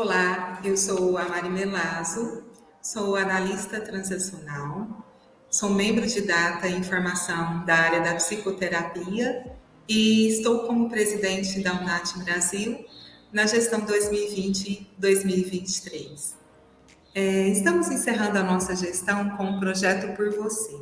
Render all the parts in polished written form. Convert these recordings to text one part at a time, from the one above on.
Olá, eu sou a Mari Melazzo, sou analista transacional, sou membro de data e informação da área da psicoterapia e estou como presidente da UNAT Brasil na gestão 2020-2023. Estamos encerrando a nossa gestão com o projeto Por Você.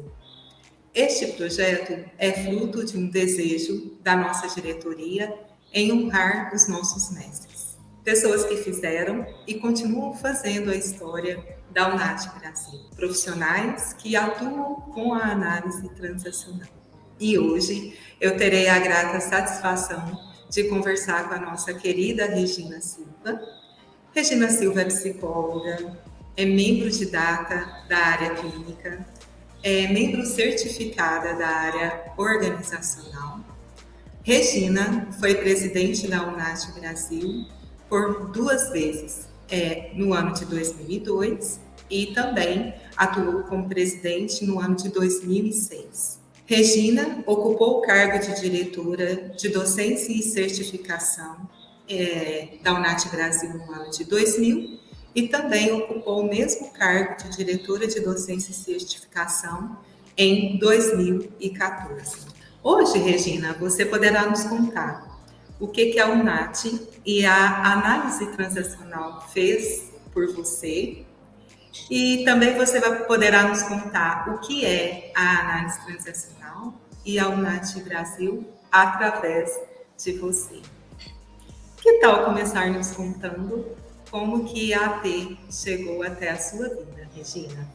Este projeto é fruto de um desejo da nossa diretoria em honrar os nossos mestres, pessoas que fizeram e continuam fazendo a história da UNAT Brasil, profissionais que atuam com a análise transacional. E hoje eu terei a grata satisfação de conversar com a nossa querida Regina Silva. Regina Silva é psicóloga, é membro de data da área clínica, é membro certificada da área organizacional. Regina foi presidente da UNAT Brasil por 2 vezes, no ano de 2002 e também atuou como presidente no ano de 2006. Regina ocupou o cargo de diretora de docência e certificação da UNAT Brasil no ano de 2000 e também ocupou o mesmo cargo de diretora de docência e certificação em 2014. Hoje, Regina, você poderá nos contar o que a UNAT e a análise transacional fez por você e também você poderá nos contar o que é a análise transacional e a UNAT Brasil através de você. Que tal começar nos contando como que a AT chegou até a sua vida, Regina?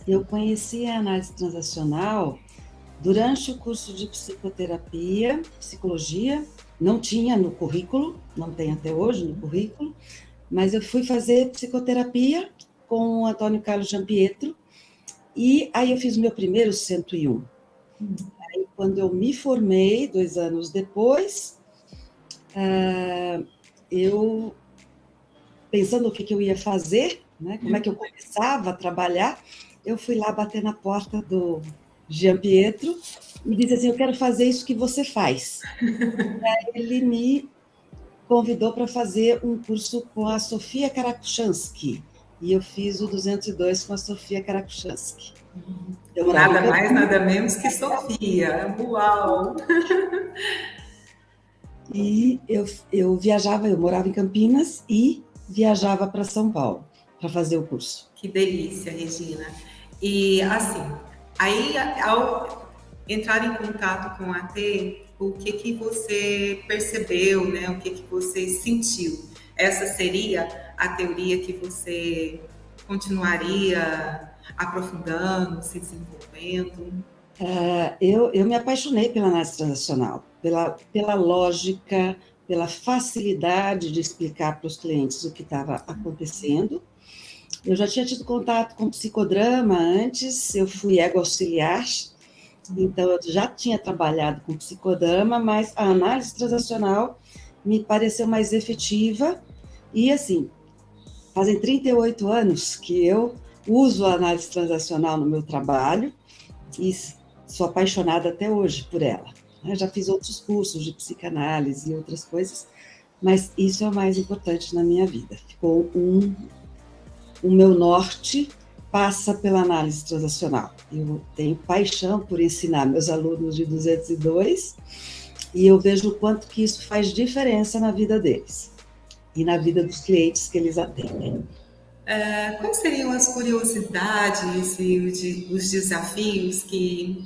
Eu conheci a análise transacional durante o curso de psicoterapia, psicologia. Não tinha no currículo, não tem até hoje no currículo, mas eu fui fazer psicoterapia com o Antônio Carlos Giampietro, e aí eu fiz o meu primeiro 101. Aí, quando eu me formei, 2 anos depois, eu, pensando o que eu ia fazer, né, como é que eu começava a trabalhar, eu fui lá bater na porta do Giampietro e disse assim: eu quero fazer isso que você faz. Aí ele me convidou para fazer um curso com a Sofia Karakuchansky, e eu fiz o 202 com a Sofia Karakuchansky. Nada mais, nada menos que Sofia. Uau! E eu viajava, eu morava em Campinas e viajava para São Paulo para fazer o curso. Que delícia, Regina. E assim, aí ao entrar em contato com a AT, o que você percebeu, né? O que você sentiu? Essa seria a teoria que você continuaria aprofundando, se desenvolvendo? Eu me apaixonei pela análise transacional, pela lógica, pela facilidade de explicar para os clientes o que estava acontecendo. Eu já tinha tido contato com psicodrama antes, eu fui ego auxiliar, então eu já tinha trabalhado com psicodrama, mas a análise transacional me pareceu mais efetiva. E assim, fazem 38 anos que eu uso a análise transacional no meu trabalho e sou apaixonada até hoje por ela. Eu já fiz outros cursos de psicanálise e outras coisas, mas isso é o mais importante na minha vida. Ficou o meu norte passa pela análise transacional. Eu tenho paixão por ensinar meus alunos de 202 e eu vejo o quanto que isso faz diferença na vida deles e na vida dos clientes que eles atendem. Quais seriam as curiosidades e os desafios que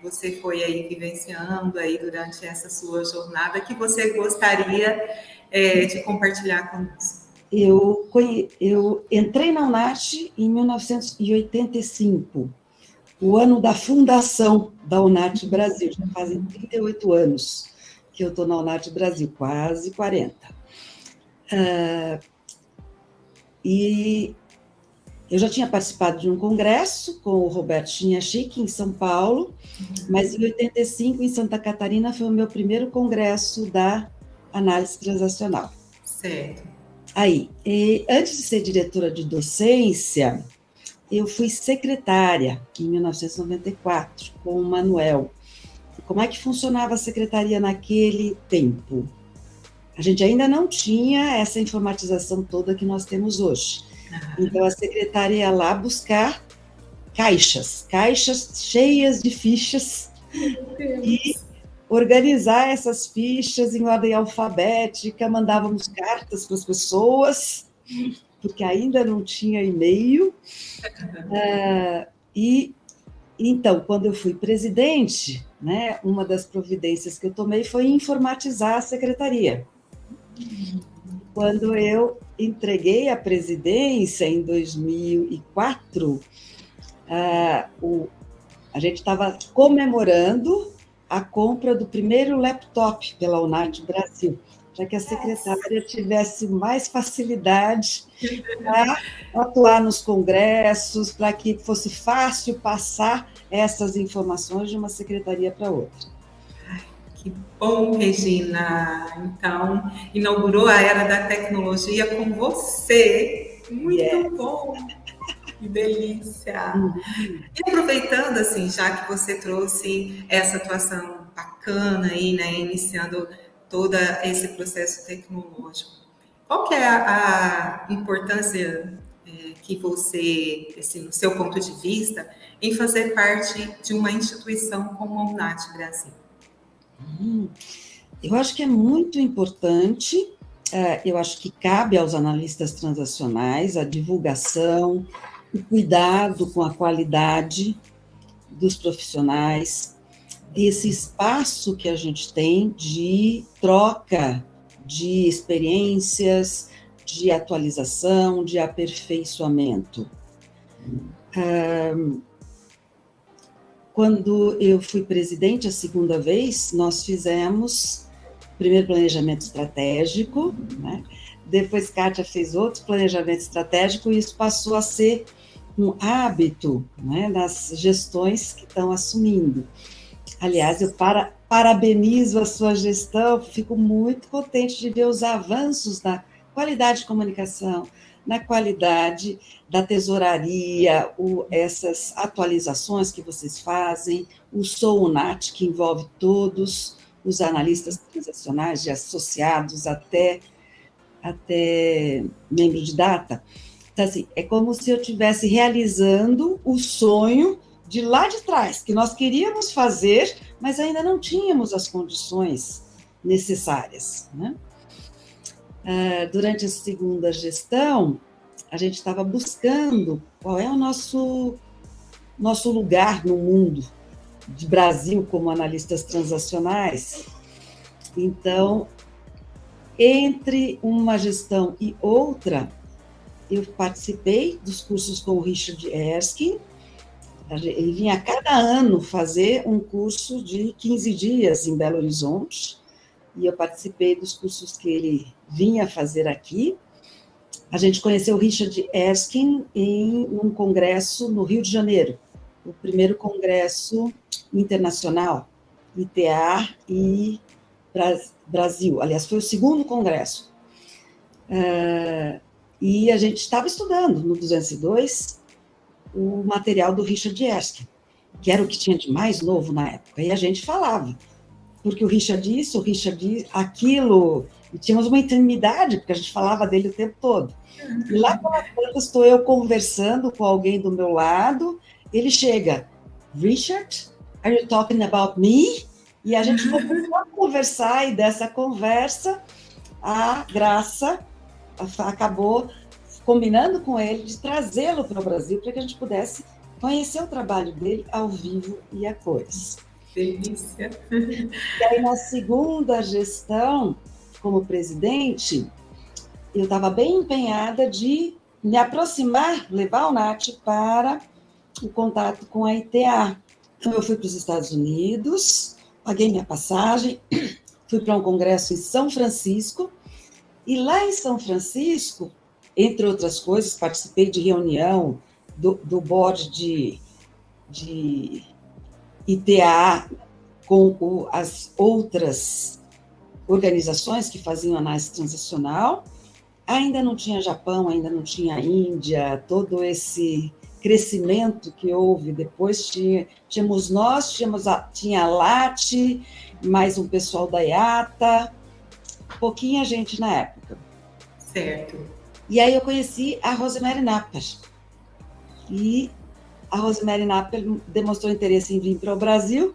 você foi aí vivenciando aí durante essa sua jornada que você gostaria de compartilhar conosco? Eu entrei na UNAT em 1985, o ano da fundação da UNAT Brasil. Já fazem 38 anos que eu estou na UNAT Brasil, quase 40. E eu já tinha participado de um congresso com o Roberto Chiniachik, em São Paulo, mas em 85, em Santa Catarina, foi o meu primeiro congresso da análise transacional. Certo. Aí, antes de ser diretora de docência, eu fui secretária em 1994 com o Manuel. Como é que funcionava a secretaria naquele tempo? a gente ainda não tinha essa informatização toda que nós temos hoje. Então, a secretária ia lá buscar caixas cheias de fichas e organizar essas fichas em ordem alfabética, mandávamos cartas para as pessoas, porque ainda não tinha e-mail. E então, quando eu fui presidente, né, uma das providências que eu tomei foi informatizar a secretaria. Quando eu entreguei a presidência em 2004, a gente estava comemorando a compra do primeiro laptop pela UNAT Brasil, para que a secretária tivesse mais facilidade para atuar nos congressos, para que fosse fácil passar essas informações de uma secretaria para outra. Que bom, Regina! Então, inaugurou a era da tecnologia com você. Muito bom! Que delícia! E aproveitando, assim, já que você trouxe essa atuação bacana aí, né, iniciando todo esse processo tecnológico, qual que é a importância que você, assim, no seu ponto de vista, em fazer parte de uma instituição como a UNAT Brasil? Eu acho que é muito importante, eu acho que cabe aos analistas transacionais a divulgação, o cuidado com a qualidade dos profissionais, esse espaço que a gente tem de troca de experiências, de atualização, de aperfeiçoamento. Quando eu fui presidente a segunda vez, nós fizemos primeiro planejamento estratégico, né? Depois Kátia fez outro planejamento estratégico e isso passou a ser um hábito, né, nas gestões que estão assumindo. Aliás, eu parabenizo a sua gestão, fico muito contente de ver os avanços na qualidade de comunicação, na qualidade da tesouraria, essas atualizações que vocês fazem, o Sou UNAT, que envolve todos os analistas transacionais, de associados até membro de data. Então, assim, é como se eu estivesse realizando o sonho de lá de trás, que nós queríamos fazer, mas ainda não tínhamos as condições necessárias, né? Durante a segunda gestão, a gente estava buscando qual é o nosso lugar no mundo, de Brasil como analistas transacionais. Então, entre uma gestão e outra, eu participei dos cursos com o Richard Erskine. Ele vinha a cada ano fazer um curso de 15 dias em Belo Horizonte, e eu participei dos cursos que ele vinha fazer aqui. A gente conheceu o Richard Erskine em um congresso no Rio de Janeiro, o primeiro congresso internacional, ITA e Brasil. Aliás, foi o segundo congresso. E a gente estava estudando no 202 o material do Richard Erskine, que era o que tinha de mais novo na época, e a gente falava, porque o Richard isso, o Richard aquilo, e tínhamos uma intimidade, porque a gente falava dele o tempo todo. E lá pelas tantas estou eu conversando com alguém do meu lado, ele chega, Richard, are you talking about me? E a gente começou a conversar, e dessa conversa, a Graça acabou combinando com ele de trazê-lo para o Brasil para que a gente pudesse conhecer o trabalho dele ao vivo e a cores. Delícia! E aí, na segunda gestão, como presidente, eu estava bem empenhada de me aproximar, levar o NAT para o contato com a ITA. Então, eu fui para os Estados Unidos, paguei minha passagem, fui para um congresso em São Francisco, e lá em São Francisco, entre outras coisas, participei de reunião do board de ITA com as outras organizações que faziam análise transacional. Ainda não tinha Japão, ainda não tinha Índia, todo esse crescimento que houve. Depois tínhamos nós, tinha a LAT, mais um pessoal da IATA, pouquinha gente na época. Certo. E aí eu conheci a Rosemary Napper. E a Rosemary Napper demonstrou interesse em vir para o Brasil.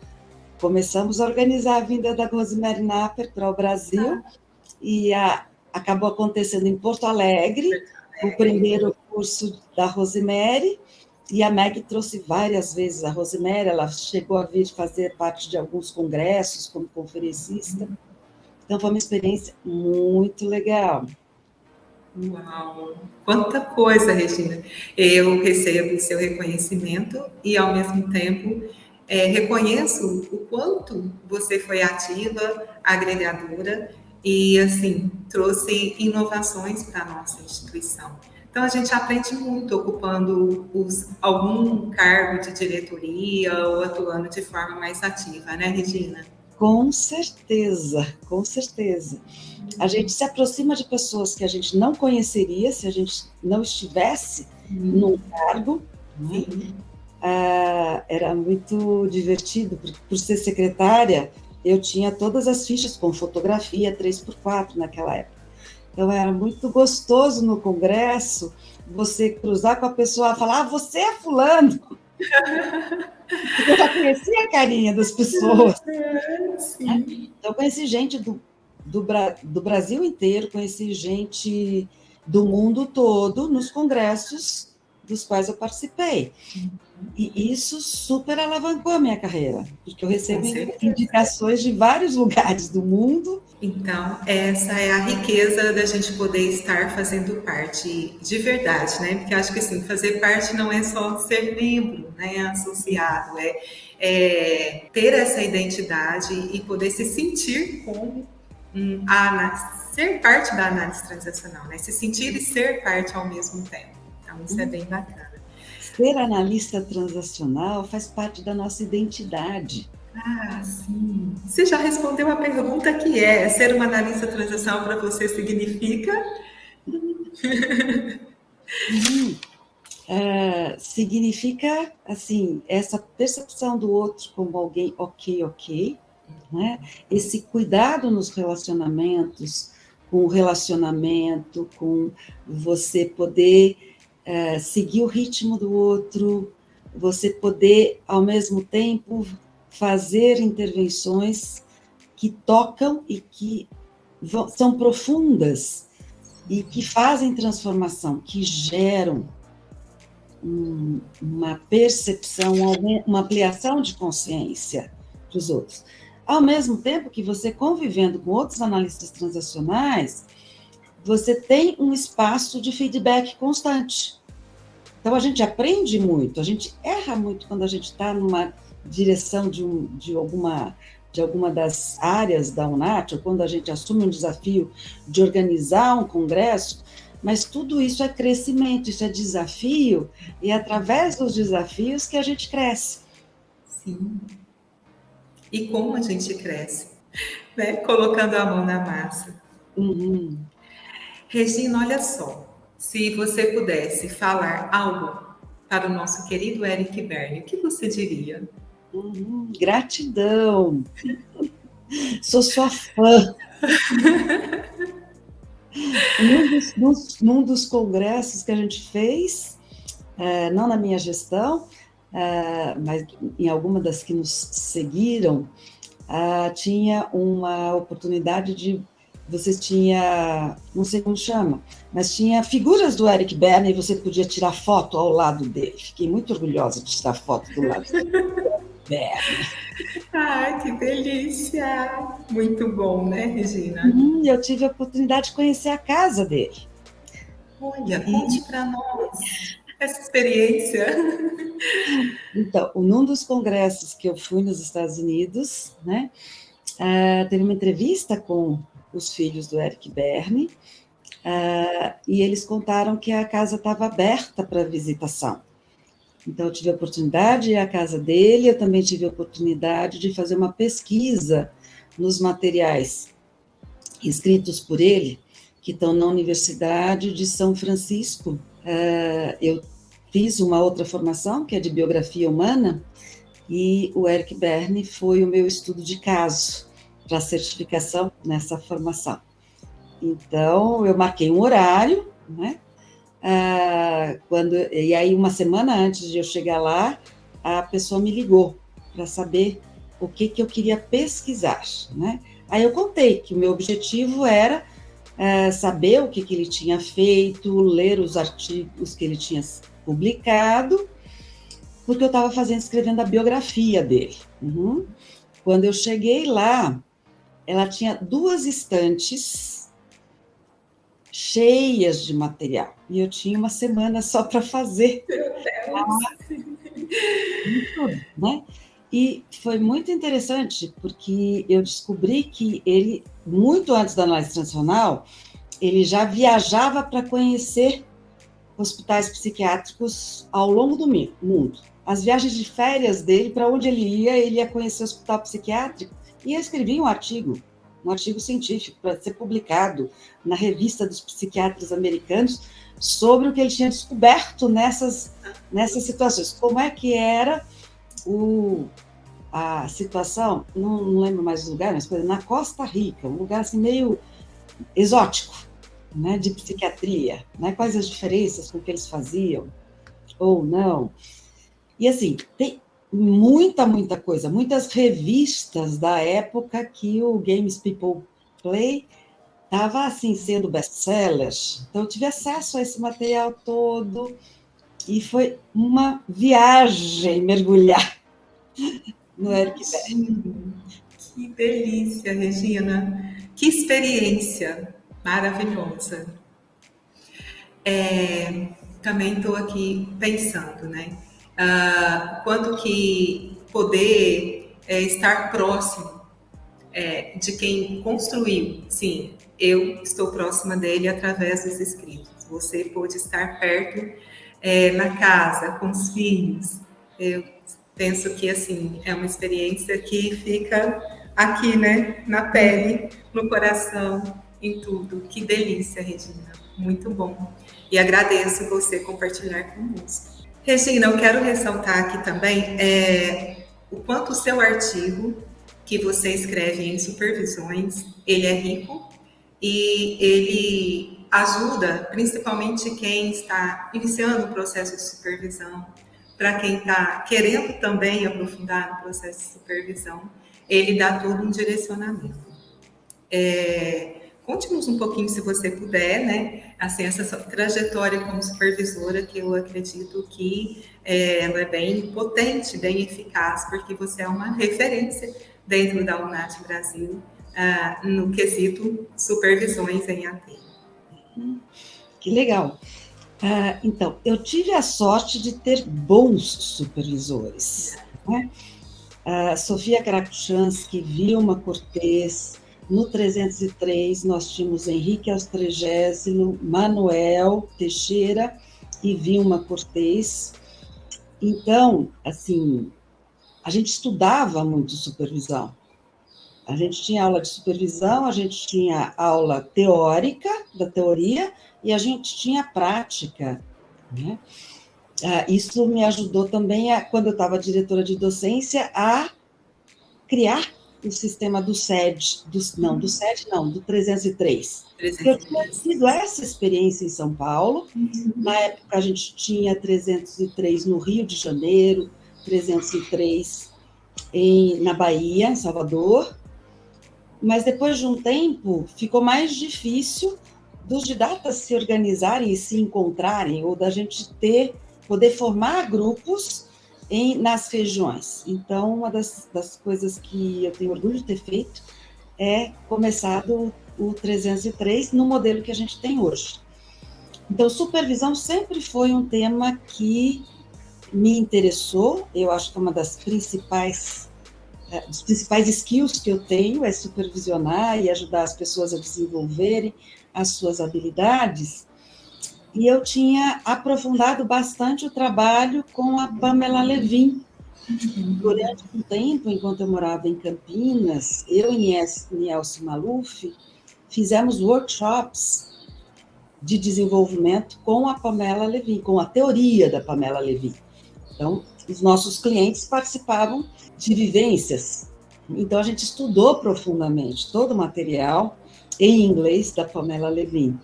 Começamos a organizar a vinda da Rosemary Napper para o Brasil. E acabou acontecendo em Porto Alegre, o primeiro curso da Rosemary. E a Meg trouxe várias vezes a Rosemary. Ela chegou a vir fazer parte de alguns congressos como conferencista. Então, foi uma experiência muito legal. Uau! Quanta coisa, Regina! Eu recebo o seu reconhecimento e, ao mesmo tempo, reconheço o quanto você foi ativa, agregadora e, assim, trouxe inovações para a nossa instituição. Então, a gente aprende muito ocupando algum cargo de diretoria ou atuando de forma mais ativa, né, Regina? Com certeza, com certeza. A gente se aproxima de pessoas que a gente não conheceria se a gente não estivesse num cargo. Né? Era muito divertido, por ser secretária, eu tinha todas as fichas com fotografia 3x4 naquela época. Então, era muito gostoso no congresso você cruzar com a pessoa e falar, você é fulano. Porque eu já conhecia a carinha das pessoas. Sim. Então, eu conheci gente do Brasil inteiro, conheci gente do mundo todo nos congressos dos quais eu participei. E isso super alavancou a minha carreira, porque eu recebo indicações de vários lugares do mundo. Então, essa é a riqueza da gente poder estar fazendo parte de verdade, né? Porque acho que assim, fazer parte não é só ser membro, né? Associado, ter essa identidade e poder se sentir como ser parte da análise transacional, né? Se sentir e ser parte ao mesmo tempo. Então, isso é bem bacana. Ser analista transacional faz parte da nossa identidade. Ah, sim. Você já respondeu a pergunta que é: ser uma analista transacional para você significa? Significa, assim, essa percepção do outro como alguém ok, né? Esse cuidado nos relacionamentos, com o relacionamento, com você poder seguir o ritmo do outro, você poder, ao mesmo tempo, fazer intervenções que tocam e que são profundas e que fazem transformação, que geram uma percepção, uma ampliação de consciência para os outros. Ao mesmo tempo que você, convivendo com outros analistas transacionais, você tem um espaço de feedback constante. Então, a gente aprende muito, a gente erra muito quando a gente está numa direção de alguma das áreas da UNAT, ou quando a gente assume um desafio de organizar um congresso, mas tudo isso é crescimento, isso é desafio, e é através dos desafios que a gente cresce. Sim. E como a gente cresce, né? Colocando a mão na massa. Uhum. Regina, olha só, se você pudesse falar algo para o nosso querido Eric Berne, o que você diria? Gratidão! Sou sua fã! Num dos congressos que a gente fez, não na minha gestão, mas em alguma das que nos seguiram, tinha uma oportunidade de... Vocês tinha, não sei como chama, mas tinha figuras do Eric Berne e você podia tirar foto ao lado dele. Fiquei muito orgulhosa de tirar foto do lado do Berne. Ai, que delícia! Muito bom, né, Regina? Eu tive a oportunidade de conhecer a casa dele. Olha, conte para nós essa experiência. Então, num dos congressos que eu fui nos Estados Unidos, né, teve uma entrevista com os filhos do Eric Berne, e eles contaram que a casa estava aberta para visitação. Então, eu tive a oportunidade de ir à casa dele, eu também tive a oportunidade de fazer uma pesquisa nos materiais escritos por ele, que estão na Universidade de São Francisco. Eu fiz uma outra formação, que é de biografia humana, e o Eric Berne foi o meu estudo de caso para certificação nessa formação. Então, eu marquei um horário, né? E aí, uma semana antes de eu chegar lá, a pessoa me ligou para saber o que eu queria pesquisar, né? Aí eu contei que o meu objetivo era saber o que ele tinha feito, ler os artigos que ele tinha publicado, porque eu estava escrevendo a biografia dele. Uhum. Quando eu cheguei lá, ela tinha 2 estantes cheias de material, e eu tinha uma semana só para fazer. Tudo, né? E foi muito interessante, porque eu descobri que ele, muito antes da análise transacional, ele já viajava para conhecer hospitais psiquiátricos ao longo do mundo. As viagens de férias dele, para onde ele ia conhecer o hospital psiquiátrico, e eu escrevi um artigo científico para ser publicado na revista dos psiquiatras americanos sobre o que ele tinha descoberto nessas situações. Como é que era a situação, não lembro mais do lugar, mas na Costa Rica, um lugar assim meio exótico, né, de psiquiatria, né, quais as diferenças com o que eles faziam, ou não. E assim, tem muita coisa, muitas revistas da época que o Games People Play estava assim, sendo best-sellers, então eu tive acesso a esse material todo, e foi uma viagem mergulhar no Eric Berg. Que delícia, Regina. Que experiência maravilhosa. Também estou aqui pensando, né? Quanto que poder estar próximo de quem construiu. Sim, eu estou próxima dele através dos escritos. Você pôde estar perto na casa, com os filhos. Eu penso que, assim, é uma experiência que fica aqui, né? Na pele, no coração, em tudo. Que delícia, Regina. Muito bom. E agradeço você compartilhar conosco. Regina, eu quero ressaltar aqui também o quanto o seu artigo que você escreve em supervisões, ele é rico e ele ajuda principalmente quem está iniciando o processo de supervisão, para quem está querendo também aprofundar no processo de supervisão, ele dá todo um direcionamento. Conte-nos um pouquinho, se você puder, né? Assim, essa sua trajetória como supervisora, que eu acredito que ela é bem potente, bem eficaz, porque você é uma referência dentro da UNAT Brasil no quesito supervisões em AT. Que legal. Então, eu tive a sorte de ter bons supervisores, né? Sofia Krakchansky, Vilma Cortez. No 303, nós tínhamos Henrique Austregésilo, Manuel Teixeira e Vilma Cortez. Então, assim, a gente estudava muito supervisão. A gente tinha aula de supervisão, a gente tinha aula teórica, da teoria, e a gente tinha prática, né? Isso me ajudou também, quando eu estava diretora de docência, a criar o sistema do SED, do 303. Eu tinha tido essa experiência em São Paulo. Na época, a gente tinha 303 no Rio de Janeiro, 303 na Bahia, em Salvador. Mas depois de um tempo, ficou mais difícil dos didatas se organizarem e se encontrarem, ou da gente poder formar grupos nas regiões. Então, uma das coisas que eu tenho orgulho de ter feito é começado o 303 no modelo que a gente tem hoje. Então, supervisão sempre foi um tema que me interessou, eu acho que é uma dos principais skills que eu tenho é supervisionar e ajudar as pessoas a desenvolverem as suas habilidades. E eu tinha aprofundado bastante o trabalho com a Pamela Levin. Durante um tempo, enquanto eu morava em Campinas, eu e Nielce Maluf fizemos workshops de desenvolvimento com a Pamela Levin, com a teoria da Pamela Levin. Então, os nossos clientes participavam de vivências. Então, a gente estudou profundamente todo o material. em inglês, da Pamela Levin.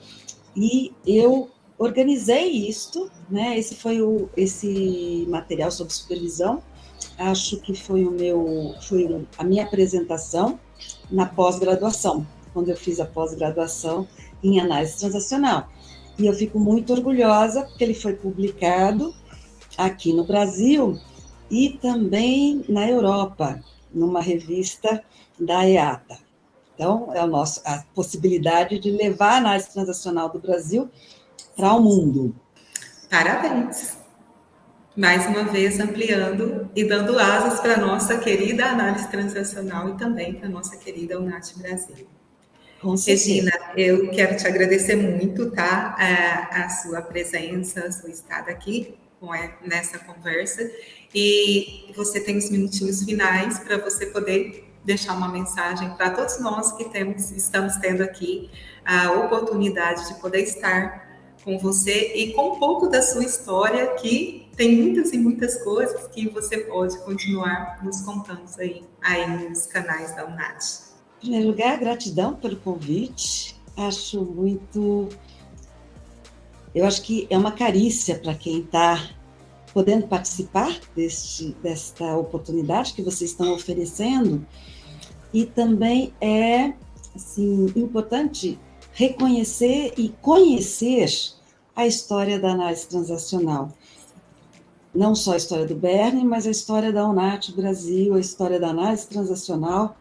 E eu organizei isto, né? Esse material sob supervisão, acho que foi a minha apresentação na pós-graduação, quando eu fiz a pós-graduação em análise transacional. E eu fico muito orgulhosa, porque ele foi publicado aqui no Brasil e também na Europa, numa revista da EATA. Então, é a possibilidade de levar a análise transacional do Brasil para o mundo. Parabéns! Mais uma vez ampliando e dando asas para a nossa querida análise transacional e também para a nossa querida UNAT Brasil. Com certeza. Regina, eu quero te agradecer muito, tá? A sua presença, a sua estada aqui nessa conversa. E você tem os minutinhos finais para você poder deixar uma mensagem para todos nós que estamos tendo aqui a oportunidade de poder estar com você e com um pouco da sua história, que tem muitas e muitas coisas que você pode continuar nos contando aí nos canais da UNAT. Em primeiro lugar, gratidão pelo convite. Eu acho que é uma carícia para quem está podendo participar desta oportunidade que vocês estão oferecendo. E também é, assim, importante reconhecer e conhecer a história da análise transacional. Não só a história do Berni, mas a história da UNAT Brasil, a história da análise transacional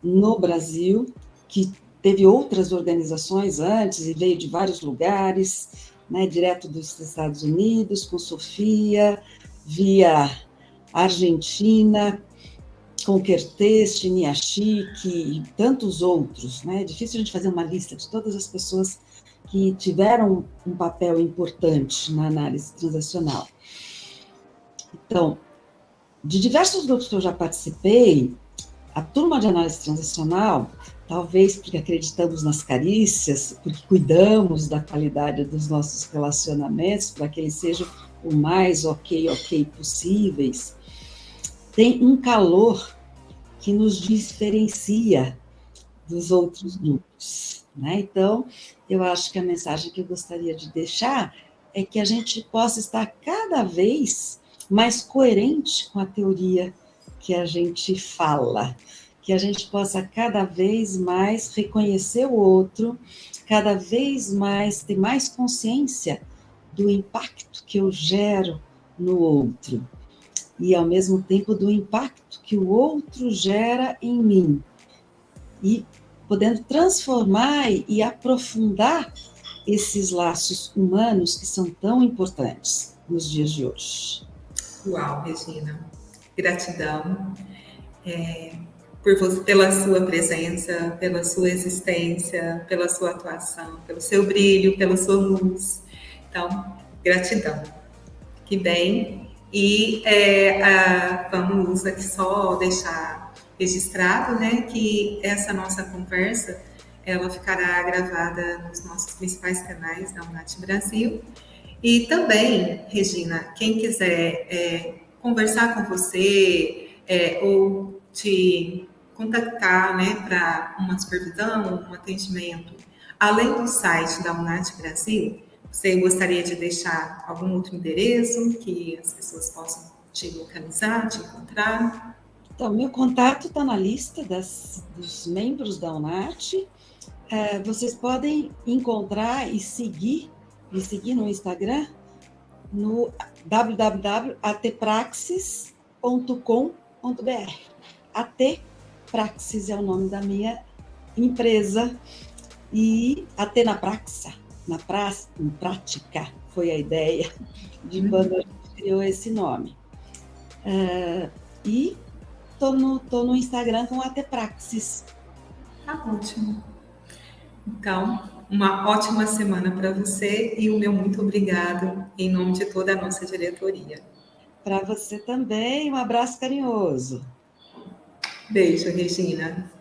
no Brasil, que teve outras organizações antes e veio de vários lugares, né, direto dos Estados Unidos, com Sofia, via Argentina, com Kertész, Niashik e tantos outros. Né? É difícil a gente fazer uma lista de todas as pessoas que tiveram um papel importante na análise transacional. Então, de diversos grupos que eu já participei, a turma de análise transacional, talvez porque acreditamos nas carícias, porque cuidamos da qualidade dos nossos relacionamentos, para que eles sejam o mais ok possíveis, tem um calor que nos diferencia dos outros grupos. Né? Então, eu acho que a mensagem que eu gostaria de deixar é que a gente possa estar cada vez mais coerente com a teoria que a gente fala, que a gente possa cada vez mais reconhecer o outro, cada vez mais ter mais consciência do impacto que eu gero no outro e, ao mesmo tempo, do impacto que o outro gera em mim e podendo transformar e aprofundar esses laços humanos que são tão importantes nos dias de hoje. Uau, Regina, gratidão pela sua presença, pela sua existência, pela sua atuação, pelo seu brilho, pela sua luz. Então, gratidão. Que bem. E vamos aqui só deixar registrado, né, que essa nossa conversa ela ficará gravada nos nossos principais canais da UNAT Brasil. E também, Regina, quem quiser conversar com você ou te contactar, né, para uma supervisão, um atendimento, além do site da UNAT Brasil, você gostaria de deixar algum outro endereço que as pessoas possam te localizar, te encontrar? Então, meu contato está na lista dos membros da UNAT. Vocês podem encontrar e me seguir no Instagram, no www.atpraxis.com.br. Atpraxis é o nome da minha empresa e AT na Praxa, em prática, foi a ideia de quando a gente criou esse nome. E estou no Instagram com Atpraxis. Tá ótimo. Então, uma ótima semana para você e o meu muito obrigado em nome de toda a nossa diretoria. Para você também, um abraço carinhoso. Beijo, Regina.